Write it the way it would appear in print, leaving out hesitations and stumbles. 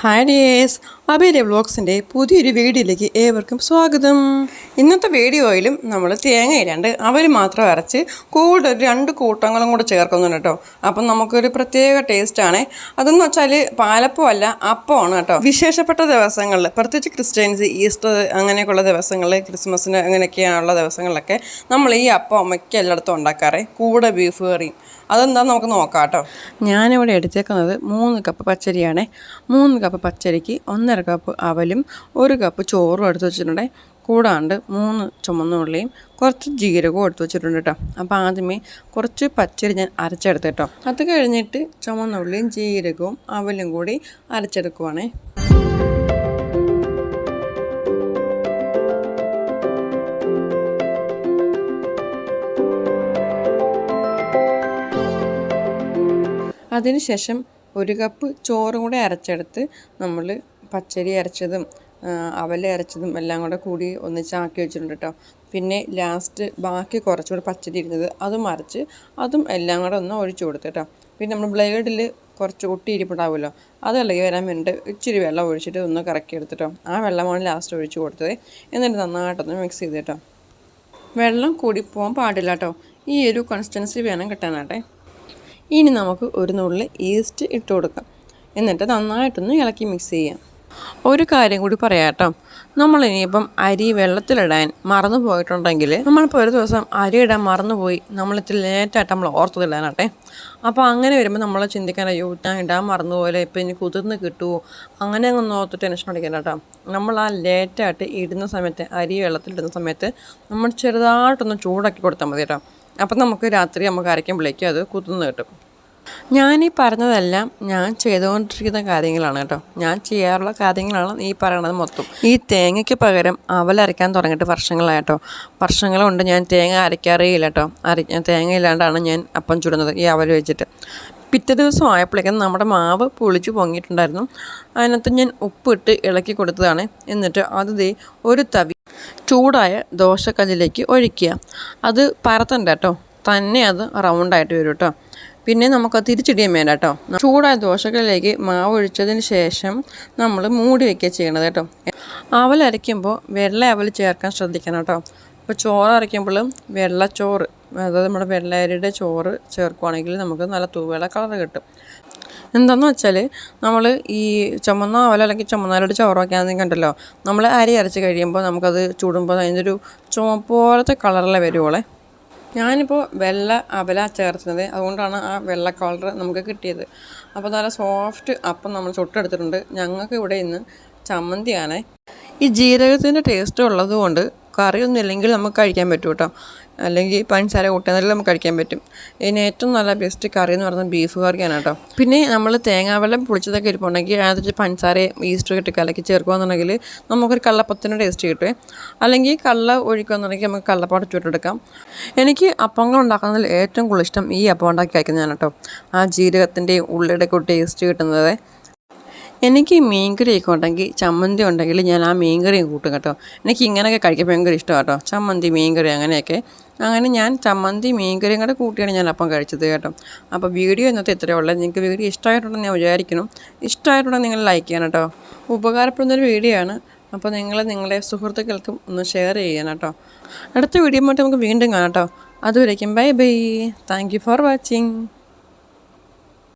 Hi dears, അബേരിയ വ്ളോഗ്സിൻ്റെ പുതിയൊരു വീഡിയോയിലേക്ക് ഏവർക്കും സ്വാഗതം. ഇന്നത്തെ വീഡിയോയിലും നമ്മൾ തേങ്ങ ഇല്ലാണ്ട് അവർ മാത്രം അരച്ച് കൂടെ 2 കൂട്ടങ്ങളും കൂടെ ചേർക്കുന്നുണ്ട് കേട്ടോ. അപ്പം നമുക്കൊരു പ്രത്യേക ടേസ്റ്റാണ്. അതെന്ന് വെച്ചാൽ പാലപ്പമല്ല, അപ്പമാണ് കേട്ടോ. വിശേഷപ്പെട്ട ദിവസങ്ങളിൽ, പ്രത്യേകിച്ച് ക്രിസ്ത്യൻസ്, ഈസ്റ്റർ അങ്ങനെയൊക്കെയുള്ള ദിവസങ്ങളിൽ, ക്രിസ്മസിന് അങ്ങനെയൊക്കെയുള്ള ദിവസങ്ങളിലൊക്കെ നമ്മൾ ഈ അപ്പം മിക്ക എല്ലായിടത്തും ഉണ്ടാക്കാറ്, കൂടെ ബീഫ് കറിയും. അതെന്താണെന്ന് നമുക്ക് നോക്കാം കേട്ടോ. ഞാനിവിടെ എടുത്തേക്കുന്നത് 3 കപ്പ് പച്ചരിയാണ്. 3 കപ്പ് പച്ചരിക്ക് 1.5 കപ്പ് അവലും 1 കപ്പ് ചോറും എടുത്ത് വെച്ചിട്ടുണ്ട്. കൂടാണ്ട് 3 ചുമന്ന ഉള്ളിയും കുറച്ച് ജീരകവും എടുത്ത് വെച്ചിട്ടുണ്ട് കേട്ടോ. അപ്പോൾ ആദ്യമേ കുറച്ച് പച്ചരി ഞാൻ അരച്ചെടുത്ത് കേട്ടോ. അത് കഴിഞ്ഞിട്ട് ചുമന്ന ഉള്ളിയും ജീരകവും അവലും കൂടി അരച്ചെടുക്കുവാണേ. അതിനുശേഷം 1 കപ്പ് ചോറും കൂടെ അരച്ചെടുത്ത് നമ്മൾ പച്ചരി അരച്ചതും അവൽ അരച്ചതും എല്ലാം കൂടി ഒന്നിച്ചാക്കി വെച്ചിട്ടുണ്ട് കേട്ടോ. പിന്നെ ലാസ്റ്റ് ബാക്കി കുറച്ചുകൂടെ പച്ചരി ഇരുന്നത് അതും അരച്ച് അതും എല്ലാം കൂടെ ഒന്ന് ഒഴിച്ചു കൊടുത്തു കേട്ടോ. പിന്നെ നമ്മൾ ബ്ലേഡിൽ കുറച്ച് ഒട്ടിയിരിപ്പുണ്ടാവുമല്ലോ, അത് ഇളകി വരാൻ വേണ്ടിയിട്ട് ഇച്ചിരി വെള്ളം ഒഴിച്ചിട്ട് ഒന്ന് കറക്കി എടുത്തിട്ടോ. ആ വെള്ളമാണ് ലാസ്റ്റ് ഒഴിച്ച് കൊടുത്തത്. എന്നിട്ട് നന്നായിട്ടൊന്ന് മിക്സ് ചെയ്ത് കേട്ടോ. വെള്ളം കൂടി പോകാൻ പാടില്ല കേട്ടോ. ഈ ഒരു കൺസിസ്റ്റൻസി വേണം കിട്ടാനാട്ടെ. ഇനി നമുക്ക് ഒരു നുള്ളി ഈസ്റ്റ് ഇട്ട് കൊടുക്കാം. എന്നിട്ട് നന്നായിട്ടൊന്ന് ഇളക്കി മിക്സ് ചെയ്യാം. ഒരു കാര്യം കൂടി പറയാം കേട്ടോ, നമ്മളിനിയിപ്പം അരി വെള്ളത്തിലിടാൻ മറന്നു പോയിട്ടുണ്ടെങ്കിൽ, നമ്മളിപ്പോൾ ഒരു ദിവസം അരി ഇടാൻ മറന്നുപോയി, നമ്മളിത്തിരി ലേറ്റായിട്ട് നമ്മൾ ഓർത്തതിടാനാട്ടെ. അപ്പോൾ അങ്ങനെ വരുമ്പോൾ നമ്മൾ ചിന്തിക്കാൻ, അയ്യോ ഞാൻ ഇടാൻ മറന്നുപോലെ, ഇപ്പം ഇനി കുതിർന്ന് കിട്ടുമോ, അങ്ങനെ ഒന്നും ഓർത്ത് ടെൻഷൻ അടിക്കണ്ട കേട്ടോ. നമ്മൾ ആ ലേറ്റായിട്ട് ഇടുന്ന സമയത്ത്, അരി വെള്ളത്തിലിടുന്ന സമയത്ത് നമ്മൾ ചെറുതായിട്ടൊന്ന് ചൂടാക്കി കൊടുത്താൽ മതി കേട്ടോ. അപ്പം നമുക്ക് രാത്രി നമുക്ക് അരയ്ക്കുമ്പോഴേക്കും അത് കുതിർന്ന് കിട്ടും. ഞാനീ പറഞ്ഞതെല്ലാം ഞാൻ ചെയ്തുകൊണ്ടിരിക്കുന്ന കാര്യങ്ങളാണ് കേട്ടോ. ഞാൻ ചെയ്യാറുള്ള കാര്യങ്ങളാണ് ഈ പറയണത് മൊത്തം. ഈ തേങ്ങയ്ക്ക് പകരം അവലരയ്ക്കാൻ തുടങ്ങിയിട്ട് വർഷങ്ങളായിട്ടോ. വർഷങ്ങളുണ്ട് ഞാൻ തേങ്ങ അരയ്ക്കാറേ ഇല്ല കേട്ടോ. തേങ്ങ ഇല്ലാണ്ടാണ് ഞാൻ അപ്പം ചുടുന്നത് ഈ അവൽ വെച്ചിട്ട്. പിറ്റേ ദിവസം ആയപ്പോഴേക്കും നമ്മുടെ മാവ് പുളിച്ച് പൊങ്ങിയിട്ടുണ്ടായിരുന്നു. അതിനകത്ത് ഞാൻ ഉപ്പിട്ട് ഇളക്കി കൊടുത്തതാണ്. എന്നിട്ട് അത് ഒരു തവി ചൂടായ ദോശക്കല്ലിലേക്ക് ഒഴിക്കുക. അത് പരത്തണ്ട കേട്ടോ, തന്നെ അത് റൗണ്ടായിട്ട് വരും കേട്ടോ. പിന്നെ നമുക്കത് തിരിച്ചിടിയാൻ വേണ്ട കേട്ടോ. ചൂടായ ദോശക്കല്ലിലേക്ക് മാവ് ഒഴിച്ചതിന് ശേഷം നമ്മൾ മൂടി വയ്ക്കുക ചെയ്യണത് കേട്ടോ. അവലരയ്ക്കുമ്പോൾ വെള്ള അവൽ ചേർക്കാൻ ശ്രദ്ധിക്കണം കേട്ടോ. ഇപ്പോൾ ചോറ് അരയ്ക്കുമ്പോഴും വെള്ളച്ചോറ്, അതായത് നമ്മുടെ വെള്ളരിയുടെ ചോറ് ചേർക്കുവാണെങ്കിൽ നമുക്ക് നല്ല തൂവെള്ള കളർ കിട്ടും. എന്താണെന്ന് വെച്ചാൽ നമ്മൾ ഈ ചുമന്ന അവൽ അല്ലെങ്കിൽ ചുമന്നവരുടെ ചോറൊക്കെ ആണെങ്കിൽ കണ്ടല്ലോ, നമ്മൾ അരി അരച്ച് കഴിയുമ്പോൾ നമുക്കത് ചൂടുമ്പോൾ അതിൻ്റെ ഒരു ചുവപ്പ് പോലത്തെ കളറിലെ വരുവോളെ. ഞാനിപ്പോൾ വെള്ള അവല ചേർത്തത്, അതുകൊണ്ടാണ് ആ വെള്ള കളർ നമുക്ക് കിട്ടിയത്. അപ്പോൾ നല്ല സോഫ്റ്റ് അപ്പം നമ്മൾ ചുട്ടെടുത്തിട്ടുണ്ട്. ഞങ്ങൾക്ക് ഇവിടെ ഇന്ന് ചമ്മന്തിയാണ്. ഈ ജീരകത്തിൻ്റെ ടേസ്റ്റ് ഉള്ളത് കൊണ്ട് കറിയൊന്നും ഇല്ലെങ്കിൽ നമുക്ക് കഴിക്കാൻ പറ്റും കേട്ടോ. അല്ലെങ്കിൽ പഞ്ചസാര കൂട്ടുന്നതിൽ നമുക്ക് കഴിക്കാൻ പറ്റും. ഇതിന് ഏറ്റവും നല്ല ബെസ്റ്റ് കറി എന്ന് പറയുന്നത് ബീഫ് കറിയാണ് കേട്ടോ. പിന്നെ നമ്മൾ തേങ്ങാവെള്ളം പുളിച്ചതൊക്കെ ഇരിപ്പുണ്ടെങ്കിൽ അതിൽ പഞ്ചസാരയും ഈസ്റ്റർ ഇട്ട് കലക്കി ചേർക്കുകയെന്നുണ്ടെങ്കിൽ നമുക്കൊരു കള്ളപ്പത്തിൻ്റെ ടേസ്റ്റ് കിട്ടുമേ. അല്ലെങ്കിൽ കള്ള ഒഴിക്കുകയെന്നുണ്ടെങ്കിൽ നമുക്ക് കള്ളപ്പാട് ചുട്ടെടുക്കാം. എനിക്ക് അപ്പങ്ങൾ ഉണ്ടാക്കുന്നതിൽ ഏറ്റവും കൂടുതൽ ഇഷ്ടം ഈ അപ്പം ഉണ്ടാക്കി കഴിക്കുന്നതാണ് കേട്ടോ. ആ ജീരകത്തിൻ്റെയും ഉള്ളിയുടെ ഒക്കെ ടേസ്റ്റ് കിട്ടുന്നത്. എനിക്ക് മീൻകറിയൊക്കെ ഉണ്ടെങ്കിൽ, ചമ്മന്തി ഉണ്ടെങ്കിൽ ഞാൻ ആ മീൻകറിയും കൂട്ടും കേട്ടോ. എനിക്ക് ഇങ്ങനെയൊക്കെ കഴിക്കാൻ ഭയങ്കര ഇഷ്ടമാണ് കേട്ടോ. ചമ്മന്തി, മീൻകറി അങ്ങനെയൊക്കെ. അങ്ങനെ ഞാൻ ചമ്മന്തി മീൻകറിയും കൂടെ കൂട്ടിയാണ് ഞാൻ അപ്പം കഴിച്ചത് കേട്ടോ. അപ്പോൾ വീഡിയോ ഇന്നത്തെ ഇത്രയേ ഉള്ളൂ. നിങ്ങൾക്ക് വീഡിയോ ഇഷ്ടമായിട്ടുണ്ടെന്ന് ഞാൻ വിചാരിക്കുന്നു. ഇഷ്ടമായിട്ടുണ്ടെങ്കിൽ നിങ്ങൾ ലൈക്ക് ചെയ്യണം കേട്ടോ. ഉപകാരപ്പെടുന്നൊരു വീഡിയോ ആണ്. അപ്പോൾ നിങ്ങൾ നിങ്ങളുടെ സുഹൃത്തുക്കൾക്കും ഒന്ന് ഷെയർ ചെയ്യണം കേട്ടോ. അടുത്ത വീഡിയോ ആയിട്ട് നമുക്ക് വീണ്ടും കാണാം കേട്ടോ. അതുവരേക്കും bye bye. Thank you for watching.